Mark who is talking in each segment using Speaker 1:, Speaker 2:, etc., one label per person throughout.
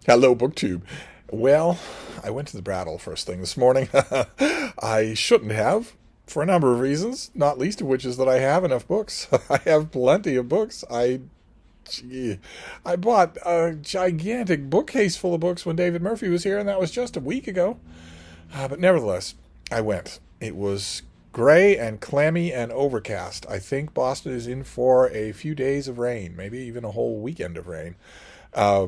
Speaker 1: Hello, BookTube. Well, I went to the Brattle first thing this morning. I shouldn't have, for a number of reasons, not least of which is that I have enough books. I have plenty of books. Gee, I bought a gigantic bookcase full of books when David Murphy was here, and that was just a week ago. But nevertheless, I went. It was gray and clammy and overcast. I think Boston is in for a few days of rain, maybe even a whole weekend of rain. Uh,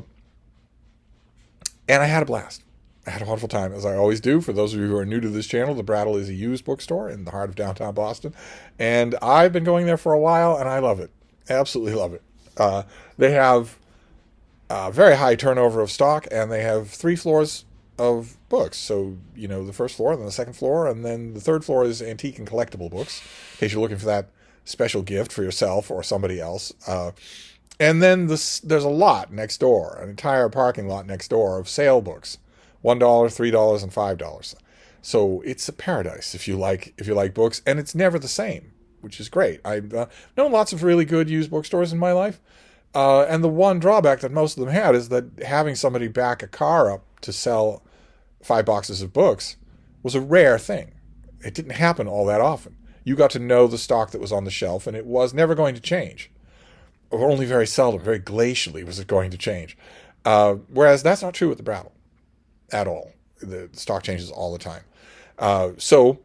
Speaker 1: and I had a blast. I had a wonderful time, as I always do. For those of you who are new to this channel, the Brattle is a used bookstore in the heart of downtown Boston. And I've been going there for a while, and I love it. Absolutely love it. They have a very high turnover of stock, and they have 3 floors of books. So, the first floor, then the second floor, and then the third floor is antique and collectible books, in case you're looking for that special gift for yourself or somebody else. And then there's a lot next door, an entire parking lot next door of sale books, $1, $3, and $5. So it's a paradise if you like books, and it's never the same, which is great. I've known lots of really good used bookstores in my life, and the one drawback that most of them had is that having somebody back a car up to sell 5 boxes of books was a rare thing. It didn't happen all that often. You got to know the stock that was on the shelf, and it was never going to change. Or only very seldom, very glacially was it going to change. Whereas that's not true with the Brattle at all. The stock changes all the time. So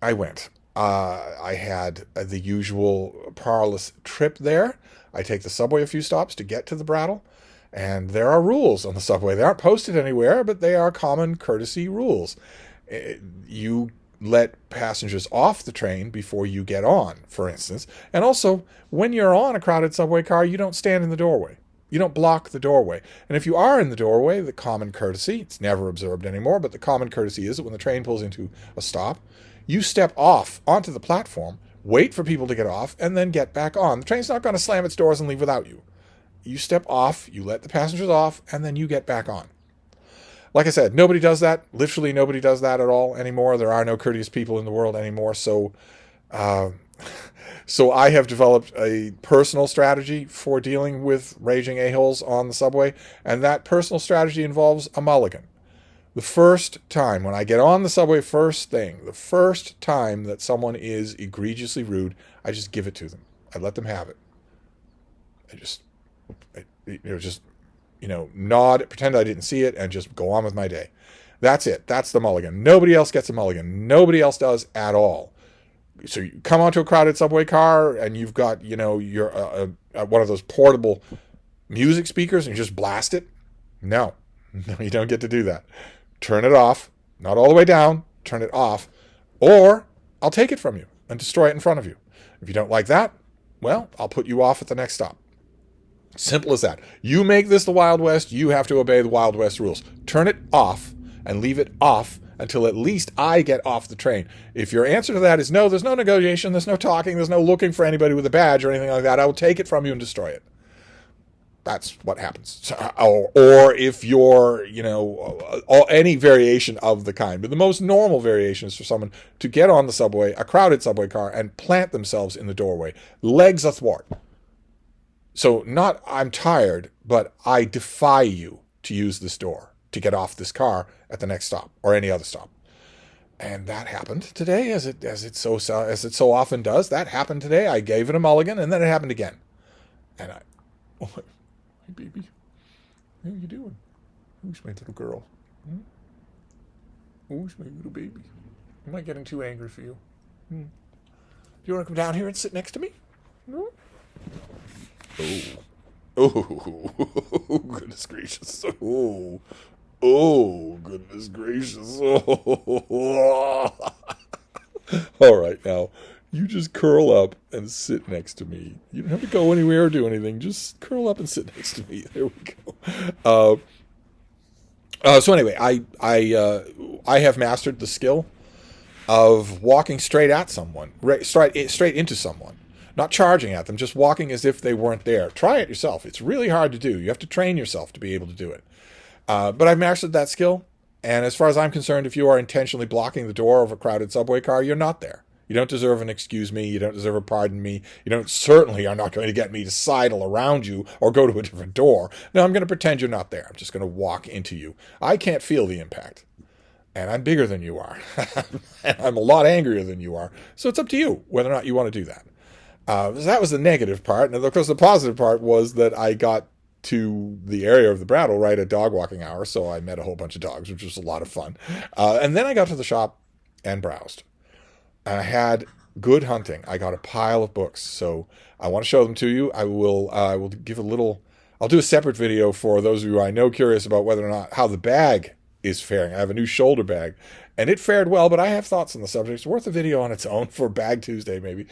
Speaker 1: I went. I had the usual parlous trip there. I take the subway a few stops to get to the Brattle. And there are rules on the subway. They aren't posted anywhere, but they are common courtesy rules. You let passengers off the train before you get on, for instance. And also, when you're on a crowded subway car, you don't stand in the doorway. You don't block the doorway. And if you are in the doorway, the common courtesy, it's never observed anymore, but the common courtesy is that when the train pulls into a stop, you step off onto the platform, wait for people to get off, and then get back on. The train's not going to slam its doors and leave without you. You step off, you let the passengers off, and then you get back on. Like I said, nobody does that. Literally nobody does that at all anymore. There are no courteous people in the world anymore. So I have developed a personal strategy for dealing with raging a-holes on the subway, and that personal strategy involves a mulligan. The first time, when I get on the subway first thing, the first time that someone is egregiously rude, I just give it to them. I let them have it. Nod, pretend I didn't see it, and just go on with my day. That's it. That's the mulligan. Nobody else gets a mulligan. Nobody else does at all. So you come onto a crowded subway car, and you've got, your one of those portable music speakers, and you just blast it. No, you don't get to do that. Turn it off. Not all the way down. Turn it off. Or I'll take it from you and destroy it in front of you. If you don't like that, well, I'll put you off at the next stop. Simple as that. You make this the Wild West, you have to obey the Wild West rules. Turn it off and leave it off until at least I get off the train. If your answer to that is no, there's no negotiation, there's no talking, there's no looking for anybody with a badge or anything like that, I will take it from you and destroy it. That's what happens. Or if you're, any variation of the kind. But the most normal variation is for someone to get on the subway, a crowded subway car, and plant themselves in the doorway, legs athwart. So not I'm tired, but I defy you to use this door to get off this car at the next stop or any other stop. And that happened today, as it so often does. That happened today. I gave it a mulligan, and then it happened again. And hey baby, how you doing? Who's my little girl? Who's my little baby? Am I getting too angry for you? Do you want to come down here and sit next to me? No. Oh, goodness gracious. Oh, goodness gracious. Oh. All right, now, you just curl up and sit next to me. You don't have to go anywhere or do anything. Just curl up and sit next to me. There we go. So anyway, I have mastered the skill of walking straight at someone, straight into someone. Not charging at them, just walking as if they weren't there. Try it yourself. It's really hard to do. You have to train yourself to be able to do it. But I've mastered that skill. And as far as I'm concerned, if you are intentionally blocking the door of a crowded subway car, you're not there. You don't deserve an excuse me. You don't deserve a pardon me. You don't certainly are not going to get me to sidle around you or go to a different door. No, I'm going to pretend you're not there. I'm just going to walk into you. I can't feel the impact. And I'm bigger than you are. And I'm a lot angrier than you are. So it's up to you whether or not you want to do that. So that was the negative part. And of course, the positive part was that I got to the area of the Brattle right at dog walking hour. So I met a whole bunch of dogs, which was a lot of fun. And then I got to the shop and browsed. And I had good hunting. I got a pile of books. So I want to show them to you. I will give a little, I'll do a separate video for those of you I know curious about whether or not how the bag is faring. I have a new shoulder bag, and it fared well, but I have thoughts on the subject. It's worth a video on its own for Bag Tuesday, maybe.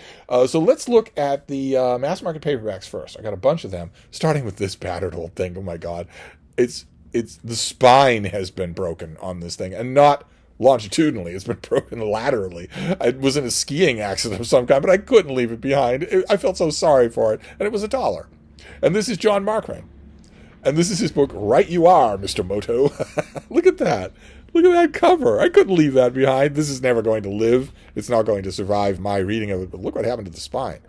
Speaker 1: So let's look at the mass market paperbacks first. I got a bunch of them, starting with this battered old thing. Oh my God. It's the spine has been broken on this thing, and not longitudinally. It's been broken laterally. I was in a skiing accident of some kind, but I couldn't leave it behind. I felt so sorry for it, and it was $1. And this is John Markran. And this is his book, Right You Are, Mr. Moto. Look at that. Look at that cover. I couldn't leave that behind. This is never going to live. It's not going to survive my reading of it. But look what happened to the spine.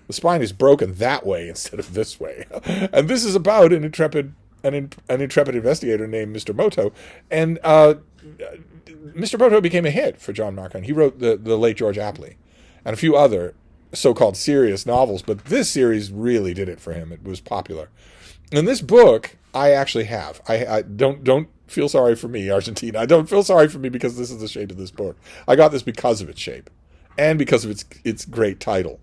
Speaker 1: The spine is broken that way instead of this way. And this is about an intrepid investigator named Mr. Moto. And Mr. Moto became a hit for John Markran. He wrote the late George Apley and a few other so-called serious novels. But this series really did it for him. It was popular. And this book, I actually have. I don't feel sorry for me, Argentina. I don't feel sorry for me because this is the shape of this book. I got this because of its shape, and because of its great title.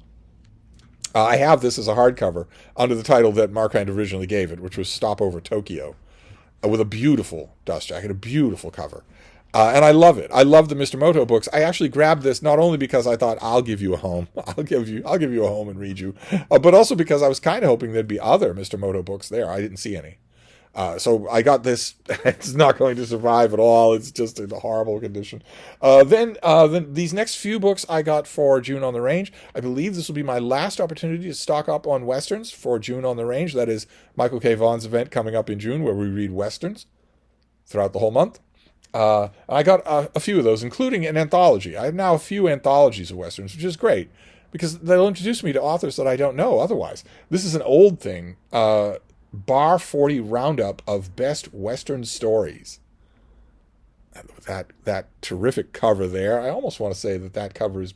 Speaker 1: I have this as a hardcover under the title that Markran originally gave it, which was Stopover Tokyo, with a beautiful dust jacket, a beautiful cover. And I love it. I love the Mr. Moto books. I actually grabbed this not only because I thought I'll give you a home, I'll give you a home and read you, but also because I was kind of hoping there'd be other Mr. Moto books there. I didn't see any. So I got this. It's not going to survive at all. It's just in a horrible condition. Then these next few books I got for June on the Range. I believe this will be my last opportunity to stock up on Westerns for June on the Range. That is Michael K. Vaughan's event coming up in June where we read Westerns throughout the whole month. I got a few of those, including an anthology. I have now a few anthologies of Westerns, which is great because they'll introduce me to authors that I don't know otherwise. This is an old thing, Bar 40 Roundup of Best Western Stories. That terrific cover there. I almost want to say that cover is,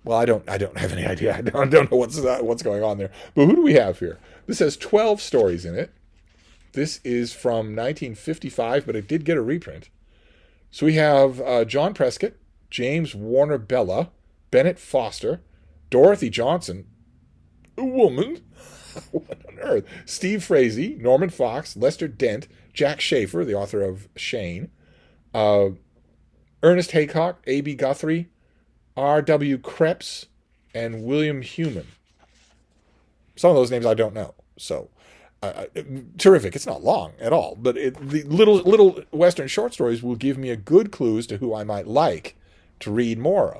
Speaker 1: well, I don't have any idea. I don't know what's going on there. But who do we have here? This has 12 stories in it. This is from 1955, but it did get a reprint. So we have John Prescott, James Warner Bella, Bennett Foster, Dorothy Johnson, a woman, what on earth? Steve Frazee, Norman Fox, Lester Dent, Jack Schaefer, the author of Shane, Ernest Haycock, A.B. Guthrie, R.W. Krebs, and William Heumann. Some of those names I don't know, so... terrific. It's not long at all, but the little Western short stories will give me a good clue as to who I might like to read more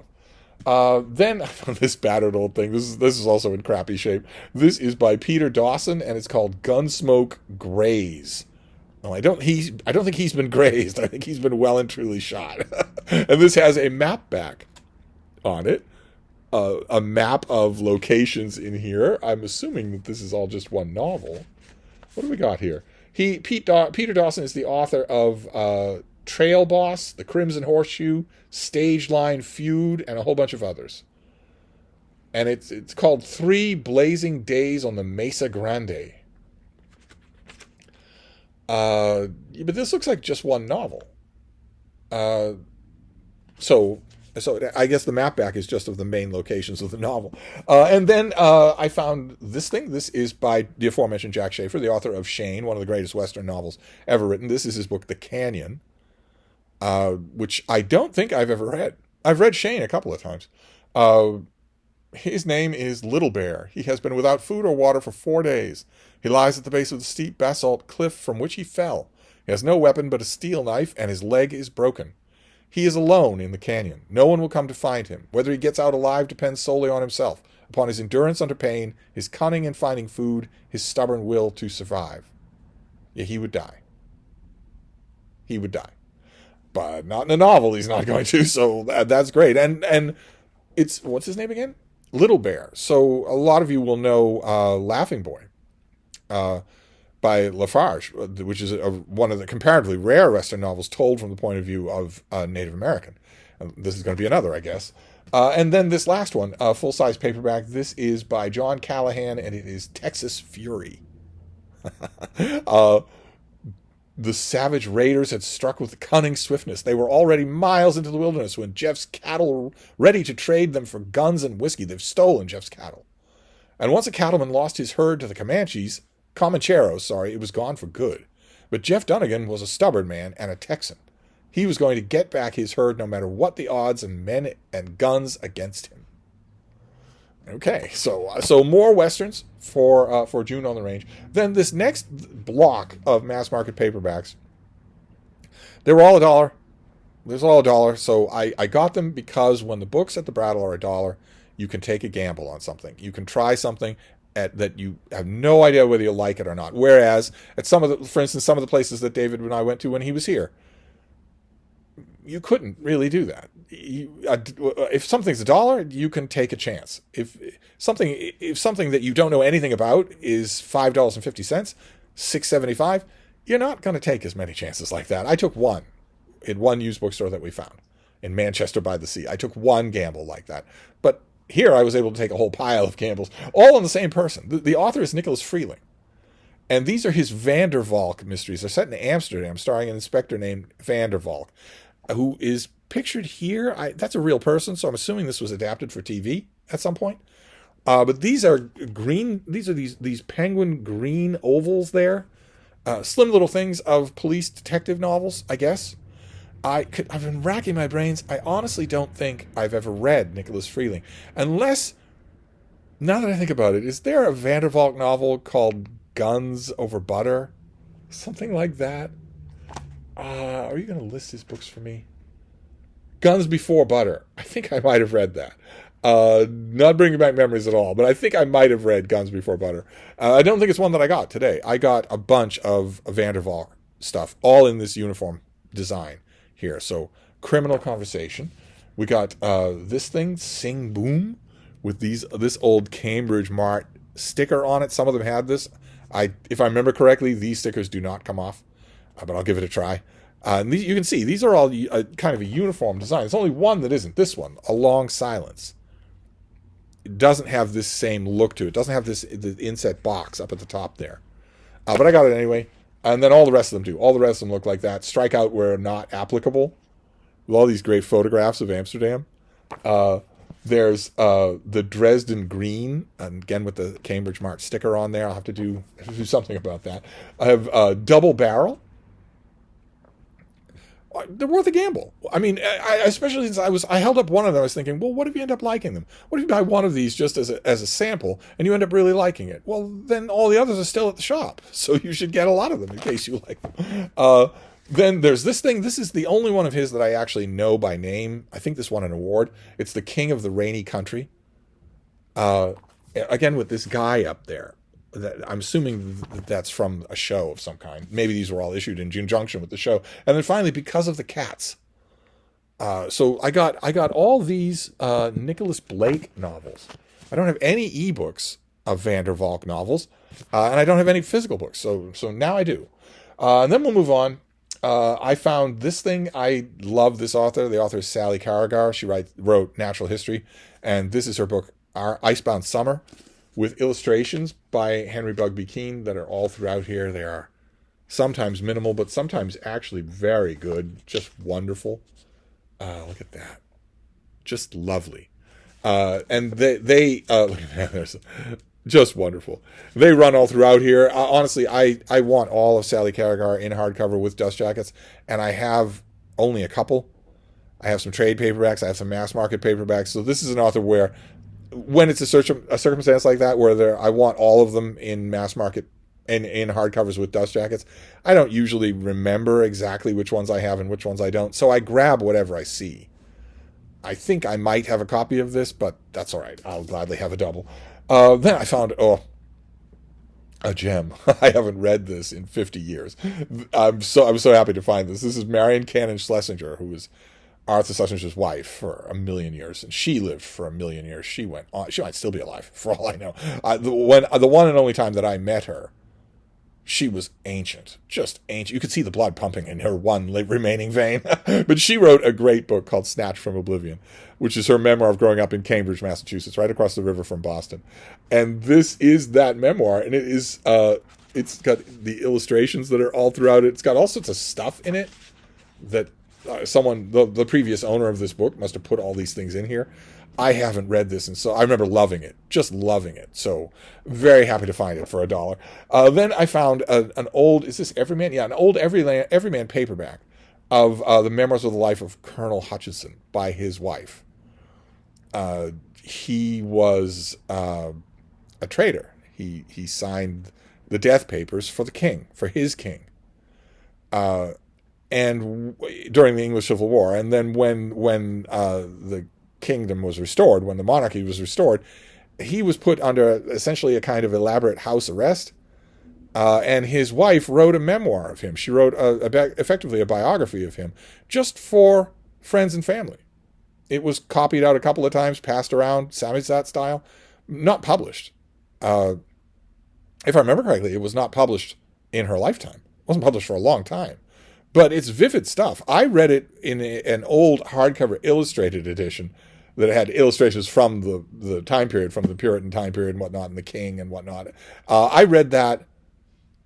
Speaker 1: of. Then I found this battered old thing. This is also in crappy shape. This is by Peter Dawson, and it's called Gunsmoke Graze. No, I don't think he's been grazed. I think he's been well and truly shot. And this has a map back on it. A map of locations in here. I'm assuming that this is all just one novel. What do we got here? Peter Dawson is the author of Trail Boss, The Crimson Horseshoe, Stage Line Feud, and a whole bunch of others. And it's called 3 Blazing Days on the Mesa Grande. But this looks like just one novel. So I guess the map back is just of the main locations of the novel. And then I found this thing. This is by the aforementioned Jack Schaefer, the author of Shane, one of the greatest Western novels ever written. This is his book, The Canyon, which I don't think I've ever read. I've read Shane a couple of times. His name is Little Bear. He has been without food or water for 4 days. He lies at the base of the steep basalt cliff from which he fell. He has no weapon but a steel knife, and his leg is broken. He is alone in the canyon. No one will come to find him. Whether he gets out alive depends solely on himself, upon his endurance under pain, his cunning in finding food, his stubborn will to survive. Yeah, he would die. He would die. But not in a novel, he's not going to, so that's great. And it's, what's his name again? Little Bear. So a lot of you will know Laughing Boy by Lafarge, which is one of the comparatively rare Western novels told from the point of view of a Native American. This is going to be another, I guess. And then this last one, full-size paperback. This is by John Callahan, and it is Texas Fury. The savage raiders had struck with cunning swiftness. They were already miles into the wilderness when Jeff's cattle were ready to trade them for guns and whiskey. They've stolen Jeff's cattle. And once a cattleman lost his herd to the Comancheros, it was gone for good. But Jeff Dunnigan was a stubborn man and a Texan. He was going to get back his herd no matter what the odds and men and guns against him. Okay, so more Westerns for June on the Range. Then this next block of mass market paperbacks, they were all $1. There's all $1. So I got them because when the books at the Brattle are $1, you can take a gamble on something. You can try something that you have no idea whether you like it or not. Whereas at for instance, some of the places that David and I went to when he was here, you couldn't really do that. If something's $1, you can take a chance. If something that you don't know anything about is $5.50, $6.75, you're not going to take as many chances like that. I took one in one used bookstore that we found in Manchester by the Sea. I took one gamble like that. But here I was able to take a whole pile of gambles, all on the same person. The author is Nicholas Freeling. And these are his Van der Valk mysteries. They're set in Amsterdam, starring an inspector named Van der Valk, who is pictured here. That's a real person, so I'm assuming this was adapted for TV at some point. But these are green. These are these penguin green ovals there. Slim little things of police detective novels, I guess. I've been racking my brains. I honestly don't think I've ever read Nicholas Freeling. Unless, now that I think about it, is there a Van der Valk novel called Guns Over Butter? Something like that. Are you going to list his books for me? Guns Before Butter. I think I might have read that. Not bringing back memories at all, but I think I might have read Guns Before Butter. I don't think it's one that I got today. I got a bunch of Van der Valk stuff, all in this uniform design here. So, Criminal Conversation. We got this thing, Sing Boom, with this old Cambridge Mart sticker on it. Some of them had this. If I remember correctly, these stickers do not come off, but I'll give it a try. And you can see, these are all kind of a uniform design. There's only one that isn't. This one, A Long Silence. It doesn't have this same look to it. It doesn't have the inset box up at the top there. But I got it anyway. And then all the rest of them do. All the rest of them look like that. Strike out where not applicable. With all these great photographs of Amsterdam. There's the Dresden Green, and again with the Cambridge Mart sticker on there. I'll have to do something about that. I have Double Barrel. They're worth a gamble. I mean, especially since I held up one of them. I was thinking, well, what if you end up liking them? What if you buy one of these just as a sample and you end up really liking it? Well, then all the others are still at the shop, so you should get a lot of them in case you like them. Then there's this thing. This is the only one of his that I actually know by name. I think this won an award. It's The King of the Rainy Country. Again, with this guy up there. I'm assuming that's from a show of some kind. Maybe these were all issued in conjunction with the show. And then finally, Because of the Cats. So I got all these Nicholas Blake novels. I don't have any ebooks of Van der Valk novels, and I don't have any physical books. So now I do. And then we'll move on. I found this thing. I love this author. The author is Sally Carragher. She wrote Natural History, and this is her book, Our Icebound Summer, with illustrations by Henry Bugby Keene that are all throughout here. They are sometimes minimal, but sometimes actually very good. Just wonderful. Look at that. Just lovely. And they look at that. There's just wonderful. They run all throughout here. Honestly, I want all of Sally Carragher in hardcover with dust jackets, and I have only a couple. I have some trade paperbacks. I have some mass market paperbacks. So this is an author where, when it's a circumstance like that where I want all of them in mass market and in hardcovers with dust jackets, I don't usually remember exactly which ones I have and which ones I don't. So I grab whatever I see. I think I might have a copy of this, but that's all right. I'll gladly have a double. Then I found a gem. I haven't read this in 50 years. I'm so happy to find this. This is Marion Cannon Schlesinger, who is Arthur Schlender's wife for a million years, and she lived for a million years. She went on. She might still be alive, for all I know. The one and only time that I met her, she was ancient, just ancient. You could see the blood pumping in her one remaining vein. But she wrote a great book called Snatched from Oblivion, which is her memoir of growing up in Cambridge, Massachusetts, right across the river from Boston. And this is that memoir, and it is. It's got the illustrations that are all throughout it. It's got all sorts of stuff in it that someone, the previous owner of this book, must have put all these things in here. I haven't read this, and so I remember loving it, just loving it. So very happy to find it for $1. Then I found an old, is this Everyman? Yeah, an old Everyman paperback of the memoirs of the life of Colonel Hutchinson by his wife. He was a traitor. He signed the death papers for the king, for his king. And during the English Civil War, and then when the kingdom was restored, when the monarchy was restored, he was put under essentially a kind of elaborate house arrest, and his wife wrote a memoir of him. She wrote effectively a biography of him, just for friends and family. It was copied out a couple of times, passed around, Samizdat style, not published. If I remember correctly, it was not published in her lifetime. It wasn't published for a long time. But it's vivid stuff. I read it in an old hardcover illustrated edition that had illustrations from the time period, from the Puritan time period and whatnot, and the king and whatnot. I read that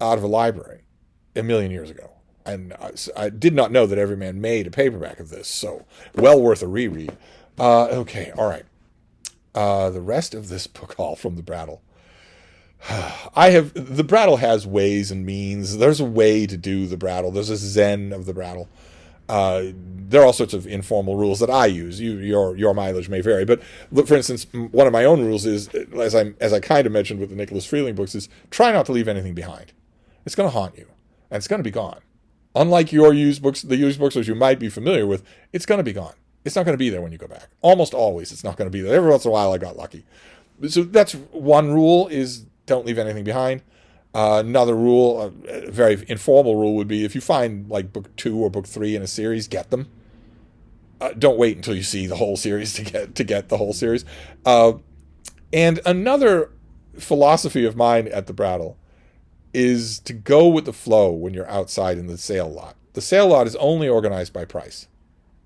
Speaker 1: out of a library a million years ago. And I did not know that Everyman made a paperback of this, so well worth a reread. Okay, all right. The rest of this book haul from the Brattle. The Brattle has ways and means. There's a way to do the Brattle. There's a zen of the Brattle. There are all sorts of informal rules that I use. Your mileage may vary, but look, for instance, one of my own rules is, as I kind of mentioned with the Nicholas Freeling books, is try not to leave anything behind. It's going to haunt you, and it's going to be gone. Unlike your used books, the used bookstores you might be familiar with, it's going to be gone. It's not going to be there when you go back. Almost always, it's not going to be there. Every once in a while, I got lucky. So that's one rule, is don't leave anything behind. Another rule, a very informal rule, would be if you find like book 2 or book 3 in a series, get them. Don't wait until you see the whole series to get the whole series. And another philosophy of mine at the Brattle is to go with the flow when you're outside in the sale lot. The sale lot is only organized by price.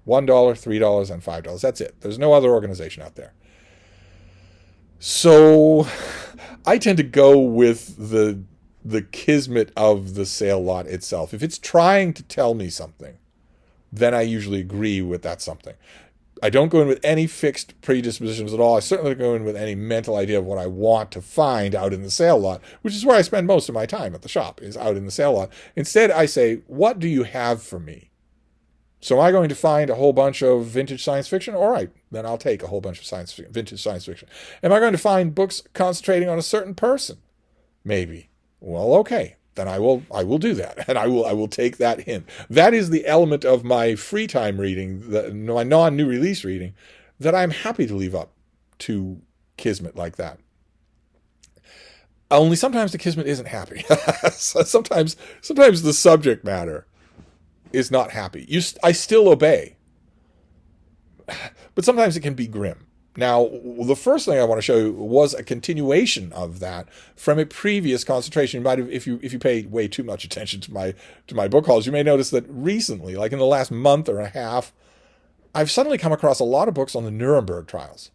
Speaker 1: $1, $3, and $5. That's it. There's no other organization out there. So I tend to go with the kismet of the sale lot itself. If it's trying to tell me something, then I usually agree with that something. I don't go in with any fixed predispositions at all. I certainly don't go in with any mental idea of what I want to find out in the sale lot, which is where I spend most of my time at the shop, is out in the sale lot. Instead, I say, what do you have for me? So am I going to find a whole bunch of vintage science fiction? All right, then I'll take a whole bunch of vintage science fiction. Am I going to find books concentrating on a certain person? Maybe. Well, okay. Then I will do that, and I will take that hint. That is the element of my free time reading, my non-new release reading, that I'm happy to leave up to kismet like that. Only sometimes the kismet isn't happy. sometimes the subject matter is not happy. I still obey, but sometimes it can be grim. Now, the first thing I want to show you was a continuation of that from a previous concentration. You might have, if you paid way too much attention to my book hauls, you may notice that recently, like in the last month or a half, I've suddenly come across a lot of books on the Nuremberg trials,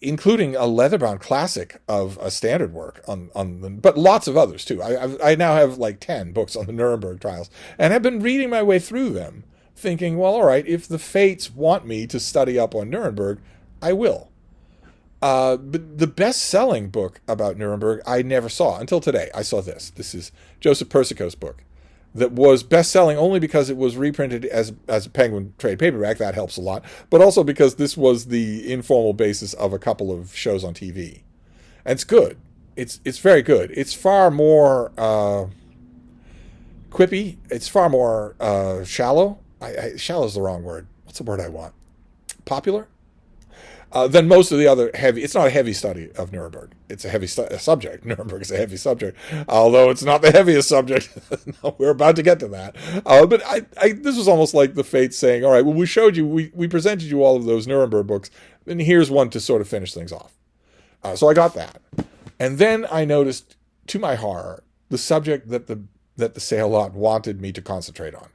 Speaker 1: including a leatherbound classic of a standard work but lots of others too. I now have like 10 books on the Nuremberg trials, and have been reading my way through them, thinking, well, all right, if the fates want me to study up on Nuremberg, I will. But the best-selling book about Nuremberg I never saw until today. I saw this. This is Joseph Persico's book that was best-selling only because it was reprinted as a Penguin trade paperback. That helps a lot. But also because this was the informal basis of a couple of shows on TV. And it's good. It's very good. It's far more quippy. It's far more shallow. Shallow is the wrong word. What's the word I want? Popular? than most of the other heavy. It's not a heavy study of Nuremberg. It's a heavy subject. Nuremberg is a heavy subject, although it's not the heaviest subject. No, we're about to get to that. But this was almost like the fates saying, all right, well, we showed you, we presented you all of those Nuremberg books, and here's one to sort of finish things off. So I got that. And then I noticed, to my horror, the subject that the sale lot wanted me to concentrate on.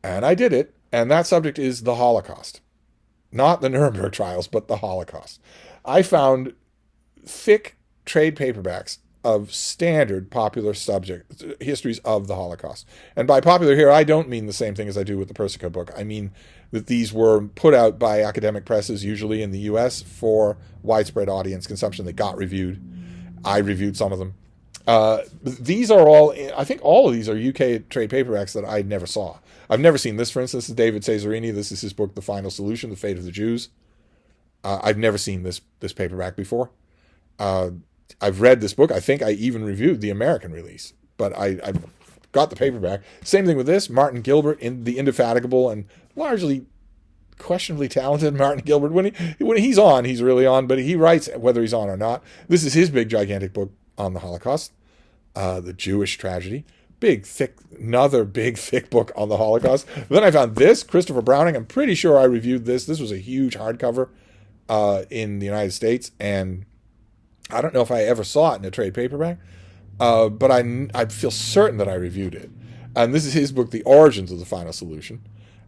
Speaker 1: And I did it, and that subject is the Holocaust. Not the Nuremberg trials, but the Holocaust. I found thick trade paperbacks of standard popular subject histories of the Holocaust. And by popular here, I don't mean the same thing as I do with the Persica book. I mean that these were put out by academic presses, usually in the U.S., for widespread audience consumption. They got reviewed. I reviewed some of them. These are all, I think all of these are UK trade paperbacks that I never saw. I've never seen this, for instance, is David Cesarini. This is his book, The Final Solution, The Fate of the Jews. I've never seen this paperback before. I've read this book. I think I even reviewed the American release, but I've got the paperback. Same thing with this, Martin Gilbert, in the indefatigable and largely questionably talented Martin Gilbert. When he's on, he's really on, but he writes whether he's on or not. This is his big, gigantic book on the Holocaust, the Jewish tragedy. Another big, thick book on the Holocaust. Then I found this, Christopher Browning. I'm pretty sure I reviewed this. This was a huge hardcover in the United States, and I don't know if I ever saw it in a trade paperback, but I feel certain that I reviewed it. And this is his book, The Origins of the Final Solution.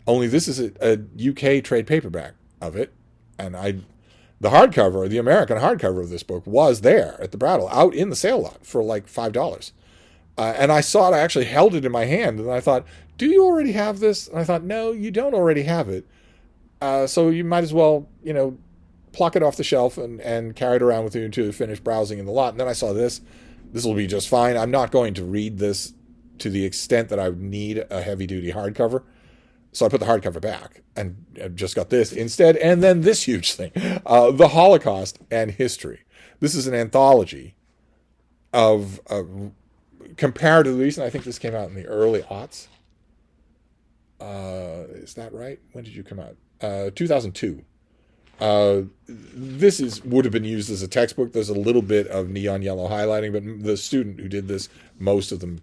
Speaker 1: Only this is a UK trade paperback of it, and the hardcover, the American hardcover of this book was there at the Brattle, out in the sale lot for like $5. And I saw it, I actually held it in my hand, and I thought, do you already have this? And I thought, no, you don't already have it. So you might as well, pluck it off the shelf and carry it around with you until you finish browsing in the lot. And then I saw this. This will be just fine. I'm not going to read this to the extent that I would need a heavy-duty hardcover. So I put the hardcover back and just got this instead. And then this huge thing, The Holocaust and History. This is an anthology of comparatively recent. I think this came out in the early aughts. Is that right? When did you come out? 2002. This would have been used as a textbook. There's a little bit of neon yellow highlighting, but the student who did this, most of them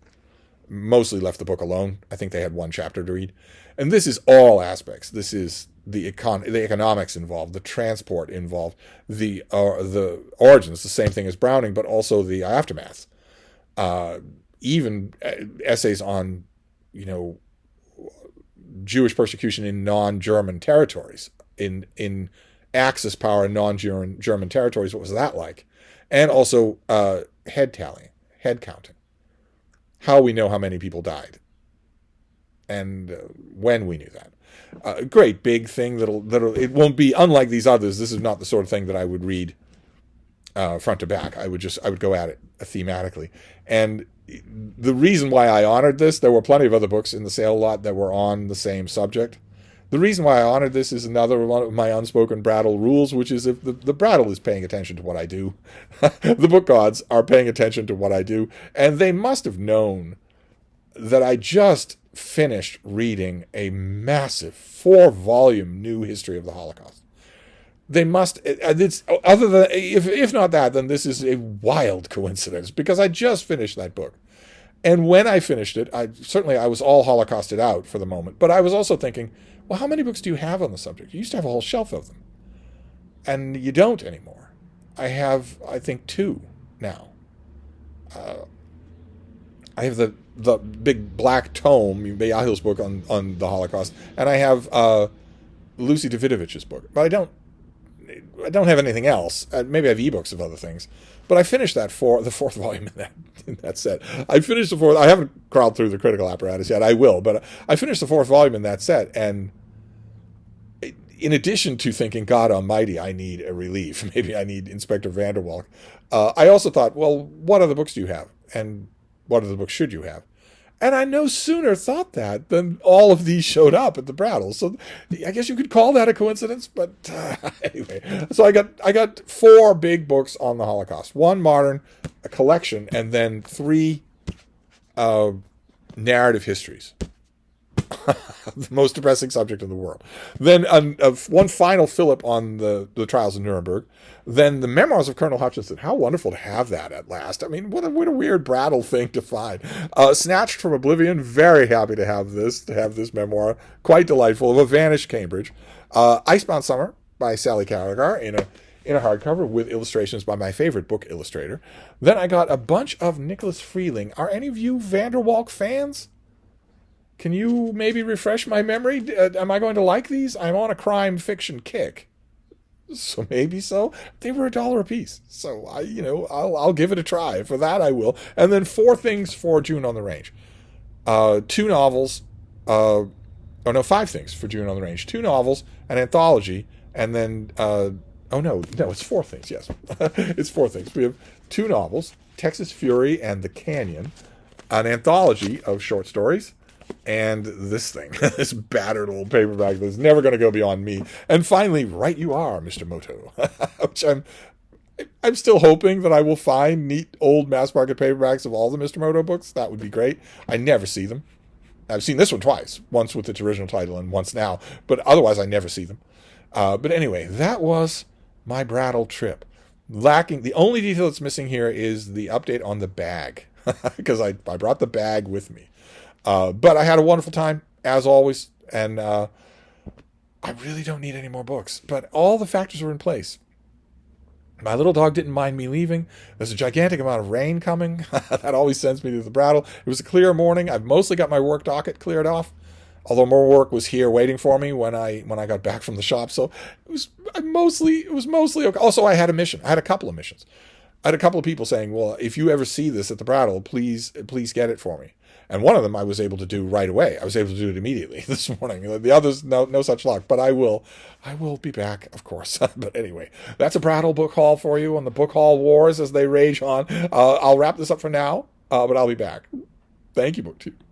Speaker 1: mostly left the book alone. I think they had one chapter to read. And this is all aspects. This is the economics involved, the transport involved, the origins, the same thing as Browning, but also the aftermaths. Even essays on, Jewish persecution in non-German territories, in Axis power in non-German territories. What was that like? And also head tallying, head counting. How we know how many people died, and when we knew that. Great big thing that'll it won't be unlike these others. This is not the sort of thing that I would read front to back. I would go at it thematically. And the reason why I honored this, there were plenty of other books in the sale lot that were on the same subject. The reason why I honored this is another one of my unspoken Brattle rules, which is if the Brattle is paying attention to what I do, the book gods are paying attention to what I do, and they must have known that I just finished reading a massive 4-volume new history of the Holocaust. They must, it's, other than, if not that, then this is a wild coincidence, because I just finished that book. And when I finished it, I was all Holocausted out for the moment, but I was also thinking, well, how many books do you have on the subject? You used to have a whole shelf of them. And you don't anymore. I have, I think, 2 now. I have the big black tome, Beahil's book on the Holocaust, and I have Lucy Davidovich's book. But I don't have anything else. Maybe I have ebooks of other things. But I finished the 4th volume in that set. I finished the 4th. I haven't crawled through the critical apparatus yet. I will, but I finished the 4th volume in that set. And in addition to thinking, God Almighty, I need a relief. Maybe I need Inspector Vanderwalk. I also thought, well, what other books do you have? And what other books should you have? And I no sooner thought that than all of these showed up at the Brattle. So I guess you could call that a coincidence, but anyway. So I got 4 big books on the Holocaust. 1 modern, a collection, and then 3 narrative histories. The most depressing subject in the world. Then one final fillip on the trials of Nuremberg. Then the memoirs of Colonel Hutchinson. How wonderful to have that at last. I mean, what a weird Brattle thing to find. Snatched from Oblivion. Very happy to have this memoir. Quite delightful, of a vanished Cambridge. Icebound Summer by Sally Gallagher in a hardcover with illustrations by my favorite book illustrator. Then I got a bunch of Nicholas Freeling. Are any of you Vanderwalk fans? Can you maybe refresh my memory? Am I going to like these? I'm on a crime fiction kick. So maybe so. They were $1 a piece. So I'll give it a try. For that I will. And then 4 things for June on the Range. 2 novels. 5 things for June on the Range. 2 novels, an anthology, and then it's 4 things. Yes. It's 4 things. We have 2 novels, Texas Fury and The Canyon, an anthology of short stories, and this thing, this battered old paperback that's never going to go beyond me. And finally, Right You Are, Mr. Moto, which I'm still hoping that I will find neat old mass market paperbacks of all the Mr. Moto books. That would be great. I never see them. I've seen this one twice, once with its original title and once now, but otherwise I never see them. But anyway, that was my Brattle trip. The only detail that's missing here is the update on the bag, because I brought the bag with me. But I had a wonderful time, as always, and I really don't need any more books. But all the factors were in place. My little dog didn't mind me leaving. There's a gigantic amount of rain coming. That always sends me to the Brattle. It was a clear morning. I've mostly got my work docket cleared off, although more work was here waiting for me when I got back from the shop. So it was mostly okay. Also, I had a mission. I had a couple of missions. I had a couple of people saying, well, if you ever see this at the Brattle, please get it for me. And one of them I was able to do right away. I was able to do it immediately this morning. The others, no such luck. But I will be back, of course. But anyway, that's a Brattle book haul for you on the book haul wars as they rage on. I'll wrap this up for now, but I'll be back. Thank you, BookTube.